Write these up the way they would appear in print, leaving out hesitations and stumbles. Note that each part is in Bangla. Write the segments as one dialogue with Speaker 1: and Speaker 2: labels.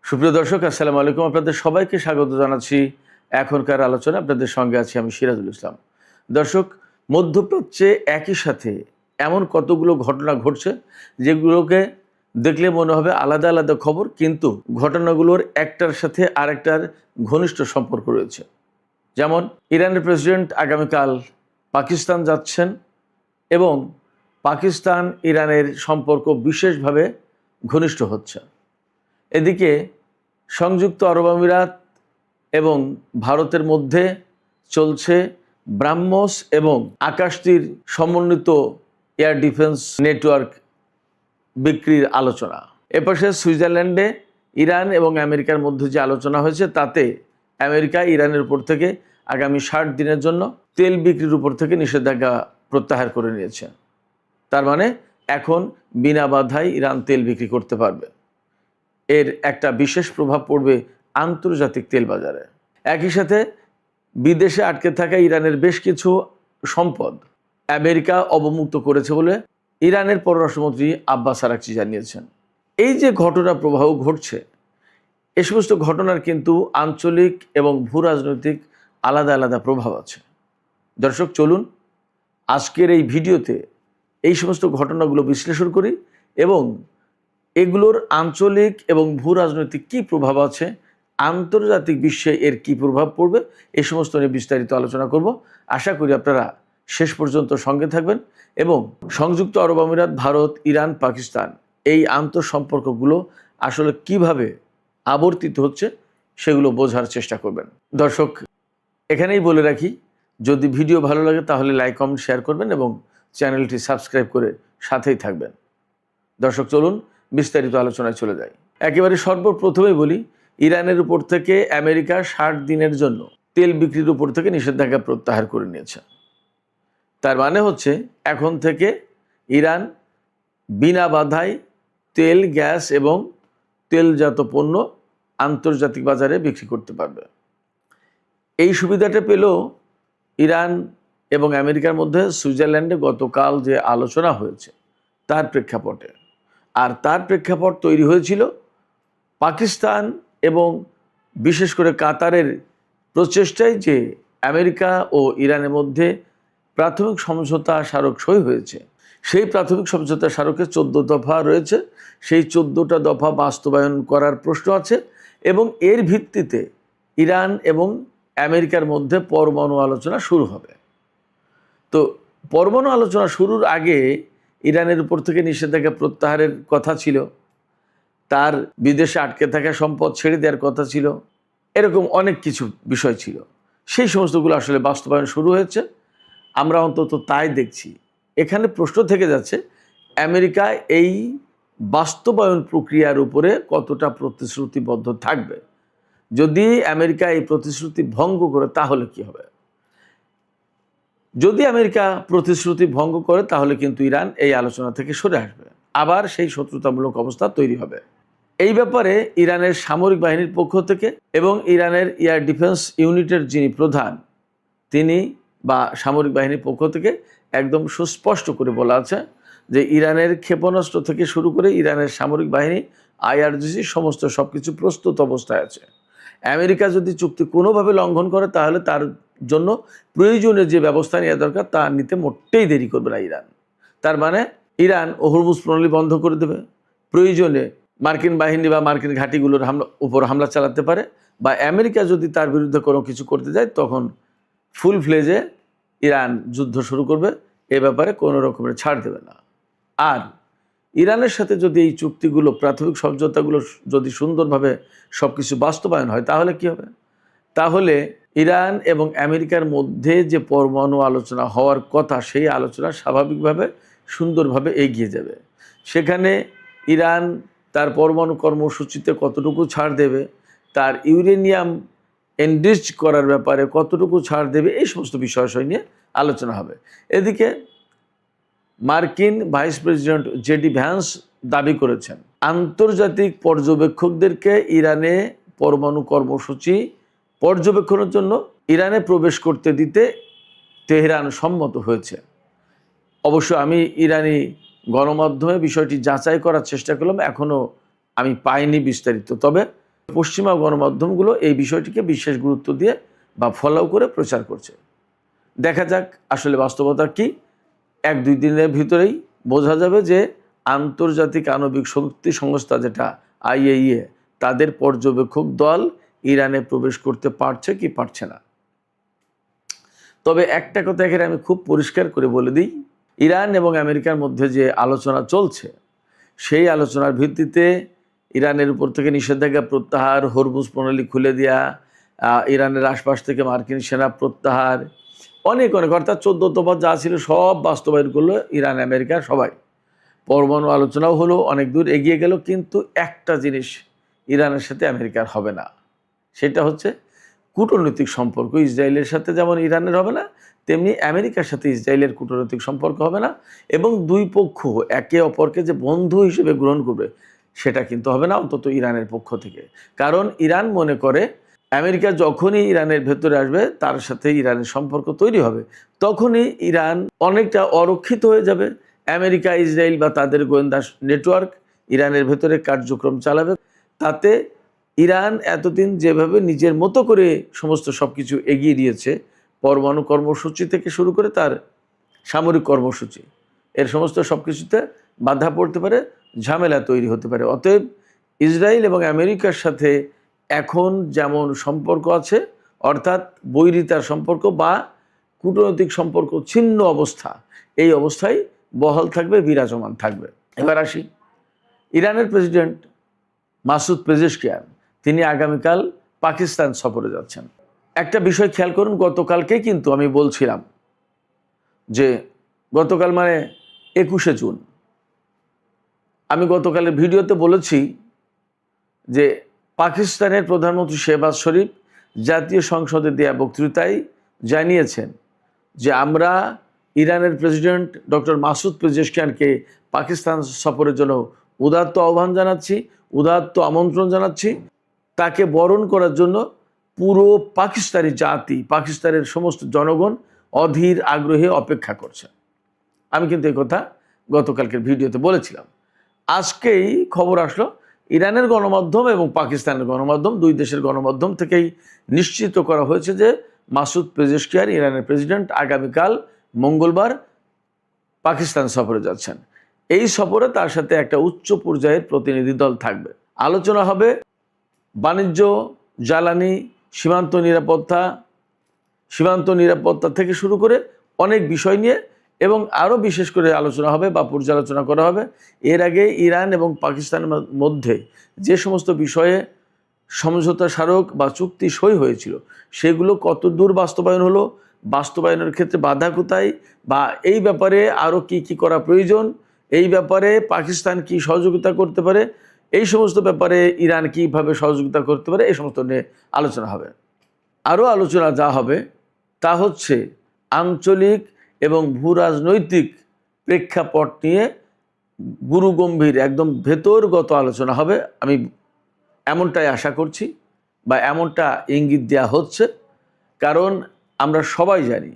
Speaker 1: সুপ্রিয় দর্শক, আসসালামু আলাইকুম। আপনাদের সবাইকে স্বাগত জানাচ্ছি এখনকার আলোচনা। আপনাদের সঙ্গে আছি আমি সিরাজুল ইসলাম। দর্শক, মধ্যপ্রাচ্যে একই সাথে এমন কতগুলো ঘটনা ঘটছে যেগুলোকে দেখলে মনে হবে আলাদা আলাদা খবর, কিন্তু ঘটনাগুলোর একটার সাথে আরেকটার ঘনিষ্ঠ সম্পর্ক রয়েছে। যেমন ইরানের প্রেসিডেন্ট আগামীকাল পাকিস্তান যাচ্ছেন এবং পাকিস্তান ইরানের সম্পর্ক বিশেষভাবে ঘনিষ্ঠ হচ্ছে। এদিকে সংযুক্ত আরব আমিরাত এবং ভারতের মধ্যে চলছে ব্রাহ্মস এবং আকাশতীর সমন্বিত এয়ার ডিফেন্স নেটওয়ার্ক বিক্রির আলোচনা। এপাশে সুইজারল্যান্ডে ইরান এবং আমেরিকার মধ্যে যে আলোচনা হয়েছে তাতে আমেরিকা ইরানের উপর থেকে আগামী 60 দিনের জন্য তেল বিক্রির উপর থেকে নিষেধাজ্ঞা প্রত্যাহার করে নিয়েছে। তার মানে এখন বিনা বাধায় ইরান তেল বিক্রি করতে পারবে। এর একটা বিশেষ প্রভাব পড়বে আন্তর্জাতিক তেল বাজারে। একই সাথে বিদেশে আটকে থাকা ইরানের বেশ কিছু সম্পদ আমেরিকা অবমুক্ত করেছে বলে ইরানের পররাষ্ট্রমন্ত্রী আব্বাস আরাকচি জানিয়েছেন। এই যে ঘটনা প্রবাহ ঘটছে, এ সমস্ত ঘটনার কিন্তু আঞ্চলিক এবং ভূ রাজনৈতিক আলাদা আলাদা প্রভাব আছে। দর্শক, চলুন আজকের এই ভিডিওতে এই সমস্ত ঘটনাগুলো বিশ্লেষণ করি এবং এগুলোর আঞ্চলিক এবং ভূ রাজনৈতিক কী প্রভাব আছে, আন্তর্জাতিক বিশ্বে এর কী প্রভাব পড়বে, এই সমস্ত নিয়ে বিস্তারিত আলোচনা করব। আশা করি আপনারা শেষ পর্যন্ত সঙ্গে থাকবেন এবং সংযুক্ত আরব আমিরাত, ভারত, ইরান, পাকিস্তান এই আন্তঃসম্পর্কগুলো আসলে কিভাবে আবর্তিত হচ্ছে সেগুলো বোঝার চেষ্টা করবেন। দর্শক, এখানেই বলে রাখি, যদি ভিডিও ভালো লাগে তাহলে লাইক, কমেন্ট, শেয়ার করবেন এবং চ্যানেলটি সাবস্ক্রাইব করে সাথেই থাকবেন। দর্শক, চলুন বিস্তারিত আলোচনায় চলে যায়। একেবারে সর্বপ্রথমেই বলি, ইরানের উপর থেকে আমেরিকা 60 দিনের জন্য তেল বিক্রির উপর থেকে নিষেধাজ্ঞা প্রত্যাহার করে নিয়েছে। তার মানে হচ্ছে এখন থেকে ইরান বিনা বাধায় তেল, গ্যাস এবং তেলজাত পণ্য আন্তর্জাতিক বাজারে বিক্রি করতে পারবে। এই সুবিধাটা পেল ইরান এবং আমেরিকার মধ্যে সুইজারল্যান্ডে গতকাল যে আলোচনা হয়েছে তার প্রেক্ষাপটে। আর তার প্রেক্ষাপট তৈরি হয়েছিল পাকিস্তান এবং বিশেষ করে কাতারের প্রচেষ্টায় যে আমেরিকা ও ইরানের মধ্যে প্রাথমিক সমঝোতা স্মারক সই হয়েছে। সেই প্রাথমিক সমঝোতা স্মারকে 14 দফা রয়েছে। সেই 14টা দফা বাস্তবায়ন করার প্রশ্ন আছে এবং এর ভিত্তিতে ইরান এবং আমেরিকার মধ্যে পরমাণু আলোচনা শুরু হবে। তো পরমাণু আলোচনা শুরুর আগে ইরানের উপর থেকে নিষেধাজ্ঞা প্রত্যাহারের কথা ছিল, তার বিদেশে আটকে থাকা সম্পদ ছেড়ে দেওয়ার কথা ছিল, এরকম অনেক কিছু বিষয় ছিল। সেই সমস্তগুলো আসলে বাস্তবায়ন শুরু হয়েছে, আমরা অন্তত তাই দেখছি। এখানে প্রশ্ন থেকে যাচ্ছে আমেরিকা এই বাস্তবায়ন প্রক্রিয়ার উপরে কতটা প্রতিশ্রুতিবদ্ধ থাকবে। যদি আমেরিকা এই প্রতিশ্রুতি ভঙ্গ করে তাহলে কি হবে? যদি আমেরিকা প্রতিশ্রুতি ভঙ্গ করে তাহলে কিন্তু ইরান এই আলোচনা থেকে সরে আসবে, আবার সেই শত্রুতামূলক অবস্থা তৈরি হবে। এই ব্যাপারে ইরানের সামরিক বাহিনীর পক্ষ থেকে এবং ইরানের এয়ার ডিফেন্স ইউনিটের যিনি প্রধান, তিনি বা সামরিক বাহিনীর পক্ষ থেকে একদম সুস্পষ্ট করে বলা আছে যে ইরানের ক্ষেপণাস্ত্র থেকে শুরু করে ইরানের সামরিক বাহিনী, IRGC সমস্ত সব কিছু প্রস্তুত অবস্থায় আছে। আমেরিকা যদি চুক্তি কোনোভাবে লঙ্ঘন করে তাহলে তার জন্য প্রয়োজনীয় যে ব্যবস্থা নেওয়া দরকার তা নিতে মোটেই দেরি করবে না ইরান। তার মানে ইরান হরমুজ প্রণালী বন্ধ করে দেবে, প্রয়োজনে মার্কিন বাহিনী বা মার্কিন ঘাঁটিগুলোর উপর হামলা চালাতে পারে, বা আমেরিকা যদি তার বিরুদ্ধে কোনো কিছু করতে যায় তখন ফুল ফ্লেজে ইরান যুদ্ধ শুরু করবে। এ ব্যাপারে কোনো রকমের ছাড় দেবে না। আর ইরানের সাথে যদি এই চুক্তিগুলো, প্রাথমিক সমঝোতাগুলো যদি সুন্দরভাবে সব কিছু বাস্তবায়ন হয় তাহলে কি হবে? তাহলে ইরান এবং আমেরিকার মধ্যে যে পরমাণু আলোচনা হওয়ার কথা, সেই আলোচনা স্বাভাবিকভাবে সুন্দরভাবে এগিয়ে যাবে। সেখানে ইরান তার পরমাণু কর্মসূচিতে কতটুকু ছাড় দেবে, তার ইউরেনিয়াম এনরিচ করার ব্যাপারে কতটুকু ছাড় দেবে, এই সমস্ত বিষয় নিয়ে আলোচনা হবে। এদিকে মার্কিন ভাইস প্রেসিডেন্ট JD ভ্যান্স দাবি করেছেন আন্তর্জাতিক পর্যবেক্ষকদেরকে ইরানে পরমাণু কর্মসূচি পর্যবেক্ষণের জন্য ইরানে প্রবেশ করতে দিতে তেহরান সম্মত হয়েছে। অবশ্য আমি ইরানি গণমাধ্যমে বিষয়টি যাচাই করার চেষ্টা করলাম, এখনও আমি পাইনি বিস্তারিত। তবে পশ্চিমা গণমাধ্যমগুলো এই বিষয়টিকে বিশেষ গুরুত্ব দিয়ে বা ফলো করে প্রচার করছে। দেখা যাক আসলে বাস্তবতা কি। 1-2 দিনের ভিতরেই বোঝা যাবে যে আন্তর্জাতিক আণবিক শক্তি সংস্থা যেটা IAEA তাদের পর্যবেক্ষক দল ইরানে প্রবেশ করতে পারছে কি পারছে না। তবে একটা কথা এখানে আমি খুব পরিষ্কার করে বলে দিই, ইরান এবং আমেরিকার মধ্যে যে আলোচনা চলছে সেই আলোচনার ভিত্তিতে ইরানের উপর থেকে নিষেধাজ্ঞা প্রত্যাহার, হরমুজ প্রণালী খুলে দেওয়া, ইরানের আশপাশ থেকে মার্কিন সেনা প্রত্যাহার, অনেক অর্থাৎ 14 দফা যা ছিল সব বাস্তবায়ন করলো ইরান আমেরিকা সবাই। পরমাণু আলোচনাও হলো, অনেক দূর এগিয়ে গেল, কিন্তু একটা জিনিস ইরানের সাথে আমেরিকার হবে না, সেটা হচ্ছে কূটনৈতিক সম্পর্ক। ইসরায়েলের সাথে যেমন ইরানের হবে না, তেমনি আমেরিকার সাথে ইসরায়েলের কূটনৈতিক সম্পর্ক হবে না, এবং দুই পক্ষ একে অপরকে যে বন্ধু হিসেবে গ্রহণ করবে সেটা কিন্তু হবে না, অন্তত ইরানের পক্ষ থেকে। কারণ ইরান মনে করে আমেরিকা যখনই ইরানের ভেতরে আসবে তার সাথে ইরানের সম্পর্ক তৈরি হবে, তখনই ইরান অনেকটা অরক্ষিত হয়ে যাবে। আমেরিকা, ইসরায়েল বা তাদের গোয়েন্দা নেটওয়ার্ক ইরানের ভেতরে কার্যক্রম চালাবে। তাতে ইরান এতদিন যেভাবে নিজের মতো করে সমস্ত সব কিছু এগিয়ে দিয়েছে, পরমাণু কর্মসূচি থেকে শুরু করে তার সামরিক কর্মসূচি, এর সমস্ত সব কিছুতে বাধা পড়তে পারে, ঝামেলা তৈরি হতে পারে। অতএব ইসরায়েল এবং আমেরিকার সাথে এখন যেমন সম্পর্ক আছে, অর্থাৎ বৈরিতার সম্পর্ক বা কূটনৈতিক সম্পর্ক ছিন্ন অবস্থা, এই অবস্থায় বহাল থাকবে, বিরাজমান থাকবে। এবার আসি, ইরানের প্রেসিডেন্ট মাসুদ পেজেশকিয়ান তিনি আগামীকাল পাকিস্তান সফরে যাচ্ছেন। একটা বিষয় খেয়াল করুন, গতকালকে কিন্তু আমি বলছিলাম যে গতকাল মানে 21শে জুন, আমি গতকালের ভিডিওতে বলেছি যে পাকিস্তানের প্রধানমন্ত্রী শেহবাজ শরীফ জাতীয় সংসদে দেয়া বক্তৃতায় জানিয়েছেন যে আমরা ইরানের প্রেসিডেন্ট ডক্টর মাসুদ পেজেশকিয়ানকে পাকিস্তান সফরের জন্য উদাত্ত আহ্বান জানাচ্ছি, উদাত্ত আমন্ত্রণ জানাচ্ছি। তাকে বরণ করার জন্য পুরো পাকিস্তানি জাতি, পাকিস্তানের সমস্ত জনগণ অধীর আগ্রহে অপেক্ষা করছে। আমি কিন্তু এই কথা গতকালকের ভিডিওতে বলেছিলাম। আজকেই খবর আসলো ইরানের গণমাধ্যম এবং পাকিস্তানের গণমাধ্যম, দুই দেশের গণমাধ্যম থেকেই নিশ্চিত করা হয়েছে যে মাসুদ পেজেশকিয়ান ইরানের প্রেসিডেন্ট আগামীকাল মঙ্গলবার পাকিস্তান সফরে যাচ্ছেন। এই সফরে তার সাথে একটা উচ্চ পর্যায়ের প্রতিনিধি দল থাকবে। আলোচনা হবে বাণিজ্য, জ্বালানি, সীমান্ত নিরাপত্তা থেকে শুরু করে অনেক বিষয় নিয়ে, এবং আরও বিশেষ করে আলোচনা হবে বা পর্যালোচনা করা হবে এর আগে ইরান এবং পাকিস্তানের মধ্যে যে সমস্ত বিষয়ে সমঝোতা স্মারক বা চুক্তি সই হয়েছিল সেগুলো কত দূর বাস্তবায়ন হলো, বাস্তবায়নের ক্ষেত্রে বাধা কোথায়, বা এই ব্যাপারে আরও কি করা প্রয়োজন, এই ব্যাপারে পাকিস্তান কি সহযোগিতা করতে পারে, এই সমস্ত ব্যাপারে ইরান কীভাবে সহযোগিতা করতে পারে, এই সমস্ত নিয়ে আলোচনা হবে। আরও আলোচনা যা হবে তা হচ্ছে আঞ্চলিক এবং ভূরাজনৈতিক প্রেক্ষাপট নিয়ে গুরুগম্ভীর একদম ভেতরগত আলোচনা হবে। আমি এমনটাই আশা করছি বা এমনটা ইঙ্গিত দেওয়া হচ্ছে, কারণ আমরা সবাই জানি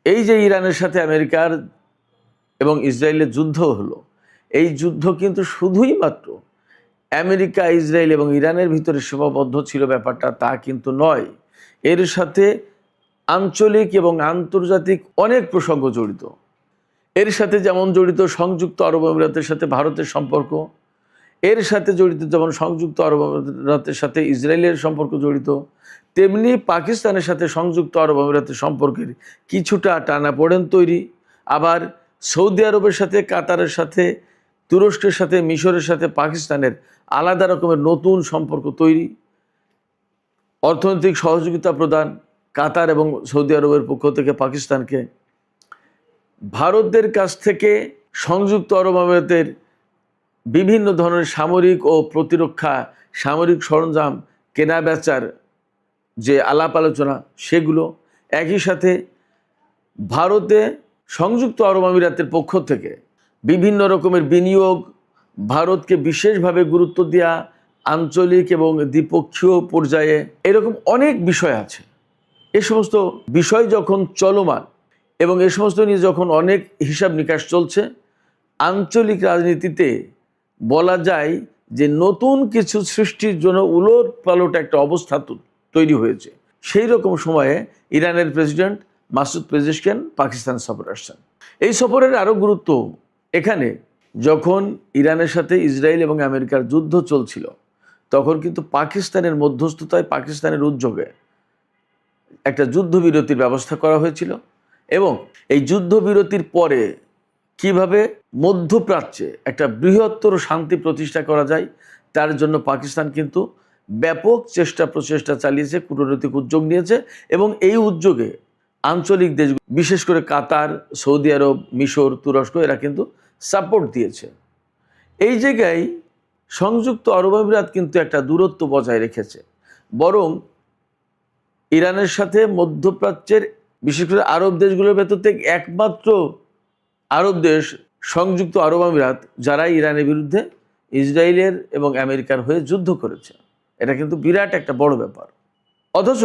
Speaker 1: এই যে ইরানের সাথে আমেরিকার এবং ইসরায়েলের যুদ্ধ হলো, এই যুদ্ধ কিন্তু শুধুই মাত্র আমেরিকা, ইসরায়েল এবং ইরানের ভিতরে সীমাবদ্ধ ছিল ব্যাপারটা তা কিন্তু নয়। এর সাথে আঞ্চলিক এবং আন্তর্জাতিক অনেক প্রসঙ্গ জড়িত। এর সাথে যেমন জড়িত সংযুক্ত আরব আমিরাতের সাথে ভারতের সম্পর্ক, এর সাথে জড়িত যেমন সংযুক্ত আরব আমিরাতের সাথে ইসরায়েলের সম্পর্ক জড়িত, তেমনি পাকিস্তানের সাথে সংযুক্ত আরব আমিরাতের সম্পর্কের কিছুটা টানাপোড়েন তৈরি। আবার সৌদি আরবের সাথে, কাতারের সাথে, তুরস্কের সাথে, মিশরের সাথে পাকিস্তানের আলাদা রকমের নতুন সম্পর্ক তৈরি। অর্থনৈতিক সহযোগিতা প্রদান কাতার এবং সৌদি আরবের পক্ষ থেকে পাকিস্তানকে, ভারতের কাছ থেকে সংযুক্ত আরব আমিরাতের বিভিন্ন ধরনের সামরিক ও প্রতিরক্ষা সামরিক সরঞ্জাম কেনা বেচার যে আলাপ আলোচনা সেগুলো, একই সাথে ভারতে সংযুক্ত আরব আমিরাতের পক্ষ থেকে বিভিন্ন রকমের বিনিয়োগ, ভারতকে বিশেষভাবে গুরুত্ব দেওয়া আঞ্চলিক এবং দ্বিপক্ষীয় পর্যায়ে, এরকম অনেক বিষয় আছে। এ সমস্ত বিষয় যখন চলমান এবং এ সমস্ত নিয়ে যখন অনেক হিসাব নিকাশ চলছে, আঞ্চলিক রাজনীতিতে বলা যায় যে নতুন কিছু সৃষ্টির জন্য উলট পালট একটা অবস্থা তৈরি হয়েছে, সেই রকম সময়ে ইরানের প্রেসিডেন্ট মাসুদ পেজেশকিয়ান পাকিস্তান সফরে আসছেন। এই সফরের আরও গুরুত্ব এখানে, যখন ইরানের সাথে ইসরায়েল এবং আমেরিকার যুদ্ধ চলছিল তখন কিন্তু পাকিস্তানের মধ্যস্থতায়, পাকিস্তানের উদ্যোগে একটা যুদ্ধবিরতির ব্যবস্থা করা হয়েছিল এবং এই যুদ্ধবিরতির পরে কিভাবে মধ্যপ্রাচ্যে একটা বৃহত্তর শান্তি প্রতিষ্ঠা করা যায় তার জন্য পাকিস্তান কিন্তু ব্যাপক প্রচেষ্টা চালিয়েছে, কূটনৈতিক উদ্যোগ নিয়েছে এবং এই উদ্যোগে আঞ্চলিক দেশ বিশেষ করে কাতার, সৌদি আরব, মিশর, তুরস্ক এরা কিন্তু সাপোর্ট দিয়েছে। এই জায়গায় সংযুক্ত আরব আমিরাত কিন্তু একটা দূরত্ব বজায় রেখেছে, বরং ইরানের সাথে মধ্যপ্রাচ্যের বিশেষ করে আরব দেশগুলোর ভেতর থেকে একমাত্র আরব দেশ সংযুক্ত আরব আমিরাত যারা ইরানের বিরুদ্ধে ইসরায়েলের এবং আমেরিকার হয়ে যুদ্ধ করেছে। এটা কিন্তু বিরাট একটা বড় ব্যাপার। অথচ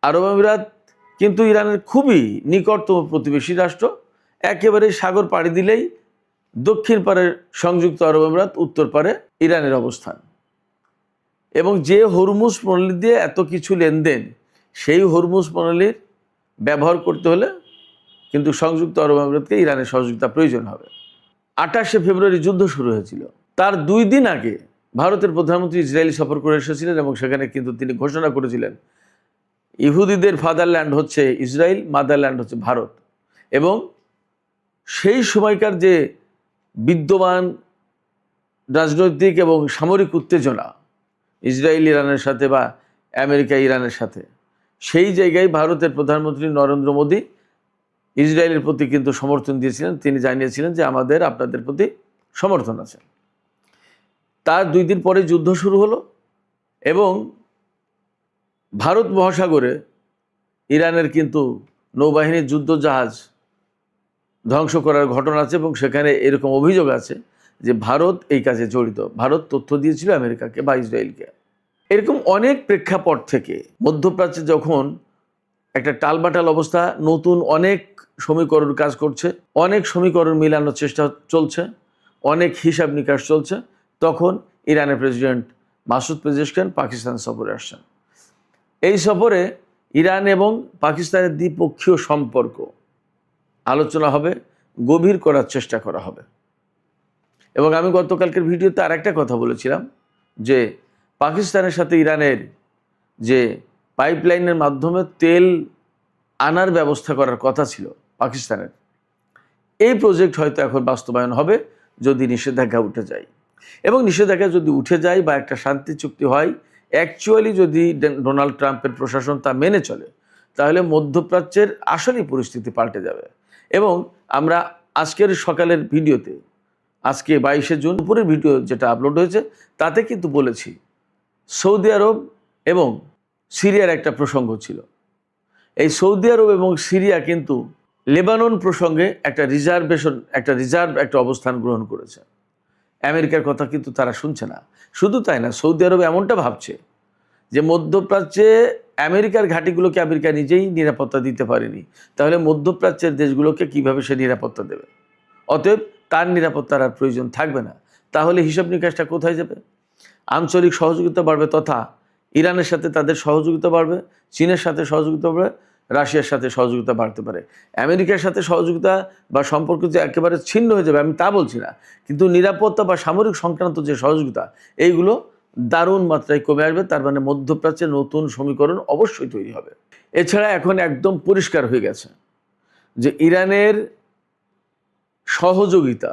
Speaker 1: আরব আমিরাত কিন্তু ইরানের খুবই নিকটতম প্রতিবেশী রাষ্ট্র, একেবারে সাগর পাড়ি দিলেই দক্ষিণ পারে সংযুক্ত আরব আমিরাত, উত্তর পারে ইরানের অবস্থান। এবং যে হরমুজ প্রণালী দিয়ে এত কিছু লেনদেন, সেই হরমুজ প্রণালীর ব্যবহার করতে হলে কিন্তু সংযুক্ত আরব আমিরাতকে ইরানের সহযোগিতা প্রয়োজন হবে। 28শে ফেব্রুয়ারি যুদ্ধ শুরু হয়েছিল, তার 2 দিন আগে ভারতের প্রধানমন্ত্রী ইসরায়েল সফর করে এসেছিলেন এবং সেখানে কিন্তু তিনি ঘোষণা করেছিলেন ইহুদিদের ফাদারল্যান্ড হচ্ছে ইসরায়েল, মাদারল্যান্ড হচ্ছে ভারত। এবং সেই সময়কার যে বিদ্যমান রাজনৈতিক এবং সামরিক উত্তেজনা ইসরায়েল ইরানের সাথে বা আমেরিকা ইরানের সাথে, সেই জায়গায় ভারতের প্রধানমন্ত্রী নরেন্দ্র মোদী ইসরায়েলের প্রতি কিন্তু সমর্থন দিয়েছিলেন। তিনি জানিয়েছিলেন যে আমাদের আপনাদের প্রতি সমর্থন আছে। তার 2 দিন পরে যুদ্ধ শুরু হলো এবং ভারত মহাসাগরে ইরানের কিন্তু নৌবাহিনীর যুদ্ধজাহাজ ধ্বংস করার ঘটনা আছে এবং সেখানে এরকম অভিযোগ আছে যে ভারত এই কাজে জড়িত। ভারত তথ্য দিয়েছিল আমেরিকাকে বা ইসরায়েলকে। এরকম অনেক প্রেক্ষাপট থেকে মধ্যপ্রাচ্যে যখন একটা টালবাটাল অবস্থা, নতুন অনেক সমীকরণ কাজ করছে, অনেক সমীকরণ মিলানোর চেষ্টা চলছে, অনেক হিসাব নিকাশ চলছে, তখন ইরানের প্রেসিডেন্ট মাসুদ পেজেশকিয়ান পাকিস্তান সফরে আসছেন। এই সফরে ইরান এবং পাকিস্তানের দ্বিপক্ষীয় সম্পর্ক আলোচনা হবে, গভীর করার চেষ্টা করা হবে। এবং আমি গতকালকের ভিডিওতে আর একটা কথা বলেছিলাম যে পাকিস্তানের সাথে ইরানের যে পাইপলাইনের মাধ্যমে তেল আনার ব্যবস্থা করার কথা ছিল পাকিস্তানের, এই প্রজেক্ট হয়তো এখন বাস্তবায়ন হবে যদি নিষেধাজ্ঞা উঠে যায়। এবং নিষেধাজ্ঞা যদি উঠে যায় বা একটা শান্তি চুক্তি হয়, অ্যাকচুয়ালি যদি ডোনাল্ড ট্রাম্পের প্রশাসন তা মেনে চলে, তাহলে মধ্যপ্রাচ্যের আসলেই পরিস্থিতি পাল্টে যাবে। এবং আমরা আজকের সকালের ভিডিওতে, আজকে 22শে জুন দুপুরের ভিডিও যেটা আপলোড হয়েছে, তাতে কিন্তু বলেছি সৌদি আরব এবং সিরিয়ার একটা প্রসঙ্গ ছিল। এই সৌদি আরব এবং সিরিয়া কিন্তু লেবানন প্রসঙ্গে একটা রিজার্ভ একটা অবস্থান গ্রহণ করেছে। আমেরিকার কথা কিন্তু তারা শুনছে না। শুধু তাই না, সৌদি আরব এমনটা ভাবছে যে মধ্যপ্রাচ্যে আমেরিকার ঘাঁটিগুলোকে আমেরিকা নিজেই নিরাপত্তা দিতে পারেনি, তাহলে মধ্যপ্রাচ্যের দেশগুলোকে কিভাবে সে নিরাপত্তা দেবে? অতএব তার নিরাপত্তার আর প্রয়োজন থাকবে না। তাহলে হিসাব নিকাশটা কোথায় যাবে? আঞ্চলিক সহযোগিতা বাড়বে, তথা ইরানের সাথে তাদের সহযোগিতা বাড়বে, চীনের সাথে সহযোগিতা বাড়বে, রাশিয়ার সাথে সহযোগিতা বাড়তে পারে। আমেরিকার সাথে সহযোগিতা বা সম্পর্ক যে একেবারে ছিন্ন হয়ে যাবে আমি তা বলছি না, কিন্তু নিরাপত্তা বা সামরিক সংক্রান্ত যে সহযোগিতা, এইগুলো দারুণ মাত্রায় কমে আসবে। তার মানে মধ্যপ্রাচ্যে নতুন সমীকরণ অবশ্যই তৈরি হবে। এছাড়া এখন একদম পরিষ্কার হয়ে গেছে যে ইরানের সহযোগিতা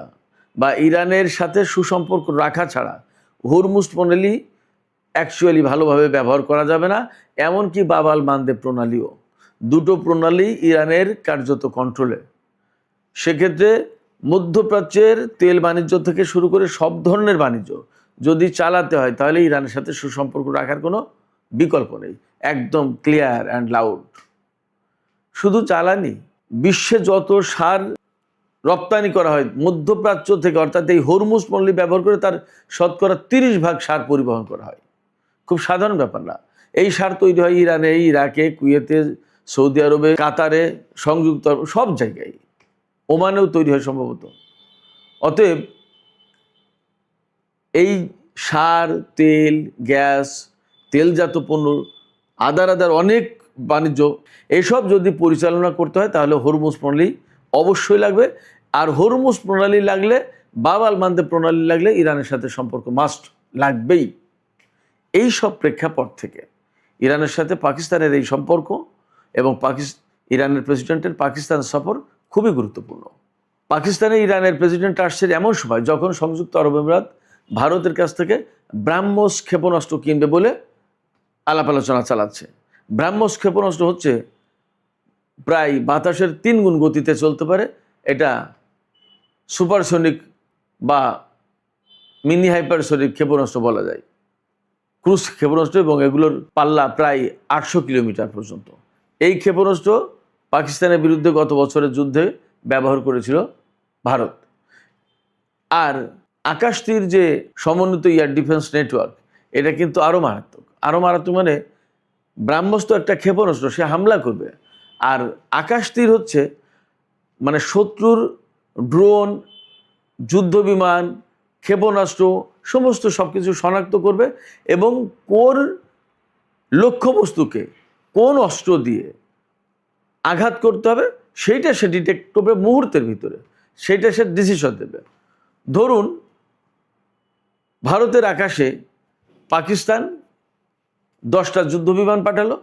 Speaker 1: বা ইরানের সাথে সুসম্পর্ক রাখা ছাড়া হরমুজ প্রণালী অ্যাকচুয়ালি ভালোভাবে ব্যবহার করা যাবে না। এমনকি বাব আল মানদেব প্রণালীও, দুটো প্রণালী ইরানের কার্যত কন্ট্রোলে। সেক্ষেত্রে মধ্যপ্রাচ্যের তেল বাণিজ্য থেকে শুরু করে সব ধরনের বাণিজ্য যদি চালাতে হয়, তাহলে ইরানের সাথে সুসম্পর্ক রাখার কোনো বিকল্প নেই। একদম ক্লিয়ার অ্যান্ড লাউড। শুধু জ্বালানি, বিশ্বে যত সার রপ্তানি করা হয় মধ্যপ্রাচ্য থেকে, অর্থাৎ এই হরমুজ প্রণালী ব্যবহার করে তার শতকরা 30% সার পরিবহন করা হয়। খুব সাধারণ ব্যাপার না। এই সার তৈরি হয় ইরানে, ইরাকে, কুয়েতে, সৌদি আরবে, কাতারে, সংযুক্ত আরব, সব জায়গায়, ওমানেও তৈরি হয় সম্ভবত। অতএব এই সার, তেল, গ্যাস, তেলজাত পণ্য, আদার অনেক বাণিজ্য, এসব যদি পরিচালনা করতে হয় তাহলে হরমুজ প্রণালী অবশ্যই লাগবে। আর হরমুজ প্রণালী লাগলে, বাব আল মানদেব প্রণালী লাগলে ইরানের সাথে সম্পর্ক মাস্ট লাগবেই। এই সব প্রেক্ষাপট থেকে ইরানের সাথে পাকিস্তানের এই সম্পর্ক এবং ইরানের প্রেসিডেন্টের পাকিস্তান সফর খুবই গুরুত্বপূর্ণ। পাকিস্তানে ইরানের প্রেসিডেন্ট আসছে এমন সময় যখন সংযুক্ত আরব আমিরাত ভারতের কাছ থেকে ব্রাহ্মস ক্ষেপণাস্ত্র কিনবে বলে আলাপ আলোচনা চালাচ্ছে। ব্রাহ্মস ক্ষেপণাস্ত্র হচ্ছে প্রায় বাতাসের 3 গুণ গতিতে চলতে পারে। এটা সুপারসনিক বা মিনি হাইপারসনিক ক্ষেপণাস্ত্র বলা যায়, ক্রুজ ক্ষেপণাস্ত্র, এবং এগুলোর পাল্লা প্রায় 800 কিলোমিটার পর্যন্ত। এই ক্ষেপণাস্ত্র পাকিস্তানের বিরুদ্ধে গত বছরের যুদ্ধে ব্যবহার করেছিল ভারত। আর আকাশতীর যে সমন্বিত এয়ার ডিফেন্স নেটওয়ার্ক, এটা কিন্তু আরও মারাত্মক। মানে ব্রাহ্মস তো একটা ক্ষেপণাস্ত্র, সে হামলা করবে, আর আকাশতীর হচ্ছে মানে শত্রুর ড্রোন, যুদ্ধ বিমান, ক্ষেপণাস্ত্র সমস্ত সব কিছু শনাক্ত করবে এবং কোন লক্ষ্যবস্তুকে কোন অস্ত্র দিয়ে আঘাত করতে হবে সেইটা সে ডিটেক্ট করবে মুহূর্তের ভিতরে, সেইটা সে ডিসিশন দেবে। ধরুন ভারতের আকাশে পাকিস্তান 10টা যুদ্ধ বিমান পাঠালো,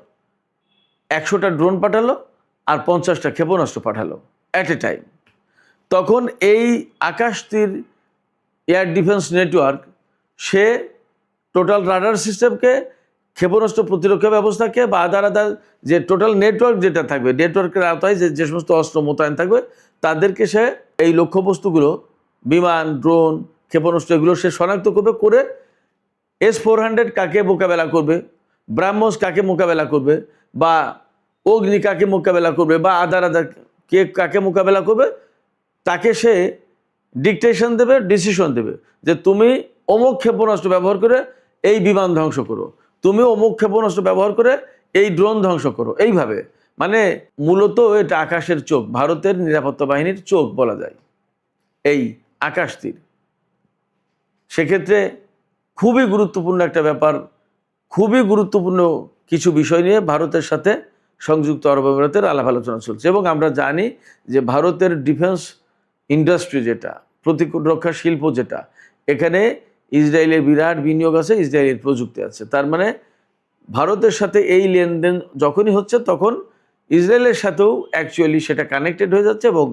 Speaker 1: 100টা ড্রোন পাঠালো, আর 50টা ক্ষেপণাস্ত্র পাঠালো অ্যাট এ টাইম। তখন এই আকাশতীর এয়ার ডিফেন্স নেটওয়ার্ক সে টোটাল রাডার সিস্টেমকে, ক্ষেপণাস্ত্র প্রতিরক্ষা ব্যবস্থাকে বা আদার যে টোটাল নেটওয়ার্ক যেটা থাকবে, নেটওয়ার্কের আওতায় যে সমস্ত অস্ত্র মোতায়েন থাকবে তাদেরকে সে এই লক্ষ্যবস্তুগুলো, বিমান, ড্রোন, ক্ষেপণাস্ত্র, এগুলো সে শনাক্ত করবে, করে S-400 কাকে মোকাবেলা করবে, ব্রাহ্মস কাকে মোকাবেলা করবে, বা অগ্নি কাকে মোকাবেলা করবে, বা আদার কে কাকে মোকাবেলা করবে, তাকে সে ডিকটেশন দেবে, ডিসিশন দেবে যে তুমি অমুক ক্ষেপণাস্ত্র ব্যবহার করে এই বিমান ধ্বংস করো, তুমি অমুক ক্ষেপণাস্ত্র ব্যবহার করে এই ড্রোন ধ্বংস করো। এইভাবে মানে মূলত এটা আকাশের চোখ, ভারতের নিরাপত্তা বাহিনীর চোখ বলা যায় এই আকাশতীর। সেক্ষেত্রে খুবই গুরুত্বপূর্ণ একটা ব্যাপার, খুবই গুরুত্বপূর্ণ কিছু বিষয় নিয়ে ভারতের সাথে সংযুক্ত আরব আমিরাতের আলাপ আলোচনা চলছে। এবং আমরা জানি যে ভারতের ডিফেন্স ইন্ডাস্ট্রি, যেটা প্রতিরক্ষা শিল্প, যেটা এখানে ইসরায়েলের বিরাট বিনিয়োগ আছে, ইসরায়েলের প্রযুক্তি আছে। তার মানে ভারতের সাথে এই লেনদেন যখনই হচ্ছে তখন ইসরায়েলের সাথেও অ্যাকচুয়ালি সেটা কানেক্টেড হয়ে যাচ্ছে এবং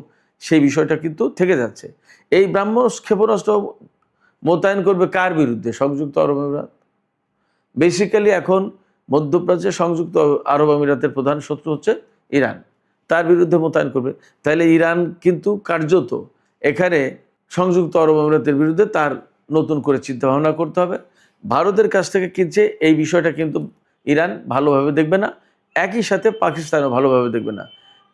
Speaker 1: সেই বিষয়টা কিন্তু থেকে যাচ্ছে। এই ব্রাহ্মস ক্ষেপণাস্ত্র মোতায়েন করবে কার বিরুদ্ধে? সংযুক্ত আরব আমিরাত। বেসিক্যালি এখন মধ্যপ্রাচ্যে সংযুক্ত আরব আমিরাতের প্রধান শত্রু হচ্ছে ইরান, তার বিরুদ্ধে মোতায়েন করবে। তাহলে ইরান কিন্তু কার্যত এখানে সংযুক্ত আরব আমিরাতের বিরুদ্ধে তার নতুন করে চিন্তা ভাবনা করতে হবে। ভারতের কাছ থেকে কিনছে এই বিষয়টা কিন্তু ইরান ভালোভাবে দেখবে না, একই সাথে পাকিস্তানও ভালোভাবে দেখবে না।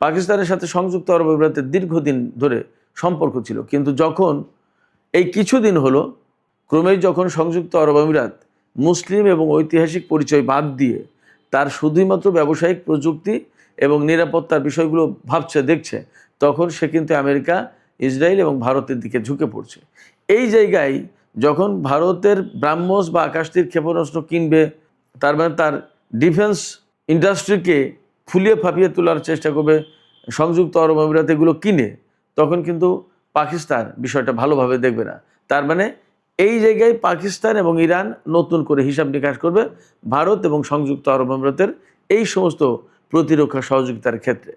Speaker 1: পাকিস্তানের সাথে সংযুক্ত আরব আমিরাতের দীর্ঘদিন ধরে সম্পর্ক ছিল, কিন্তু যখন এই কিছুদিন হলো ক্রমেই যখন সংযুক্ত আরব আমিরাত মুসলিম এবং ঐতিহাসিক পরিচয় বাদ দিয়ে তার শুধুমাত্র ব্যবসায়িক, প্রযুক্তি এবং নিরাপত্তার বিষয়গুলো ভাবছে, দেখছে, তখন সে কিন্তু আমেরিকা, ইসরায়েল এবং ভারতের দিকে ঝুঁকে পড়ছে। এই জায়গায় যখন ভারতের ব্রাহ্মস বা আকাশতীর ক্ষেপণাস্ত্র কিনবে, তার মানে তার ডিফেন্স ইন্ডাস্ট্রিকে ফুলিয়ে ফাঁপিয়ে তোলার চেষ্টা করবে সংযুক্ত আরব আমিরাত এগুলো কিনে, তখন কিন্তু পাকিস্তান বিষয়টা ভালোভাবে দেখবে না। তার মানে এই জায়গায় পাকিস্তান এবং ইরান নতুন করে হিসাব নিকাশ করবে ভারত এবং সংযুক্ত আরব আমিরাতের এই সমস্ত প্রতিরক্ষা সহযোগিতার ক্ষেত্রে।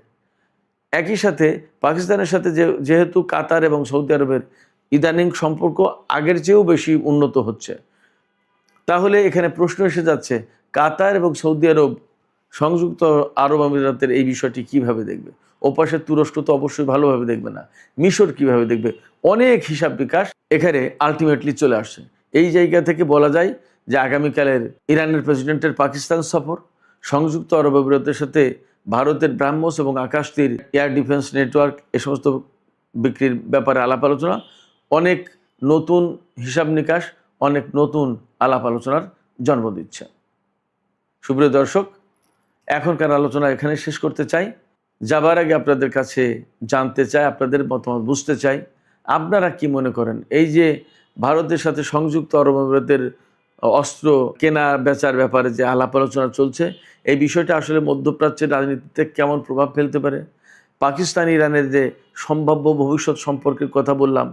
Speaker 1: একই সাথে পাকিস্তানের সাথে যেহেতু কাতার এবং সৌদি আরবের ইদানিং সম্পর্ক আগের চেয়েও বেশি উন্নত হচ্ছে, তাহলে এখানে প্রশ্ন এসে যাচ্ছে কাতার এবং সৌদি আরব সংযুক্ত আরব আমিরাতের এই বিষয়টি কিভাবে দেখবে? ওপাশে তুরস্ক তো অবশ্যই ভালোভাবে দেখবে না, মিশর কিভাবে দেখবে? অনেক হিসাব বিকাশ এখানে আলটিমেটলি চলে আসছে। এই জায়গা থেকে বলা যায় যে আগামীকালের ইরানের প্রেসিডেন্টের পাকিস্তান সফর, সংযুক্ত আরব আমিরাতের সাথে ভারতের ব্রাহ্মস এবং আকাশতীর এয়ার ডিফেন্স নেটওয়ার্ক, এ সমস্ত বিক্রির ব্যাপারে আলাপ আলোচনা, অনেক নতুন হিসাব নিকাশ, অনেক নতুন আলাপ আলোচনার জন্ম দিচ্ছে। সুপ্রিয় দর্শক, এখনকার আলোচনা এখানে শেষ করতে চাই। যাবার আগে আপনাদের কাছে জানতে চাই, আপনাদের মতামত বুঝতে চাই, আপনারা কি মনে করেন এই যে ভারতের সাথে সংযুক্ত আরব আমিরাতের অস্ত্র কেনা বেচার ব্যাপারে যে আলাপ আলোচনা চলছে, এই বিষয়টা আসলে মধ্যপ্রাচ্যের রাজনীতিতে কেমন প্রভাব ফেলতে পারে, পাকিস্তান ইরানের যে সম্ভাব্য ভবিষ্যৎ সম্পর্কের কথা বললাম,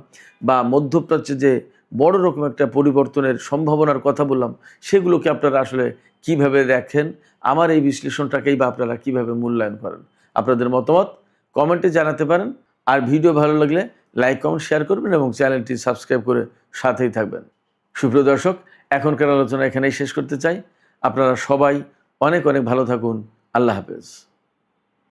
Speaker 1: বা মধ্যপ্রাচ্যে যে বড় রকম একটা পরিবর্তনের সম্ভাবনার কথা বললাম, সেগুলোকে আপনারা আসলে কিভাবে দেখেন, আমার এই বিশ্লেষণটাকেই বা আপনারা কিভাবে মূল্যায়ন করেন, আপনাদের মতামত কমেন্টে জানাতে পারেন। আর ভিডিও ভালো লাগলে লাইক কমেন্ট শেয়ার করবেন এবং চ্যানেলটি সাবস্ক্রাইব করে সাথেই থাকবেন। সুপ্রিয় দর্শক, এখনকার আলোচনা এখানেই শেষ করতে চাই। আপনারা সবাই অনেক অনেক ভালো থাকুন। আল্লাহ হাফেজ।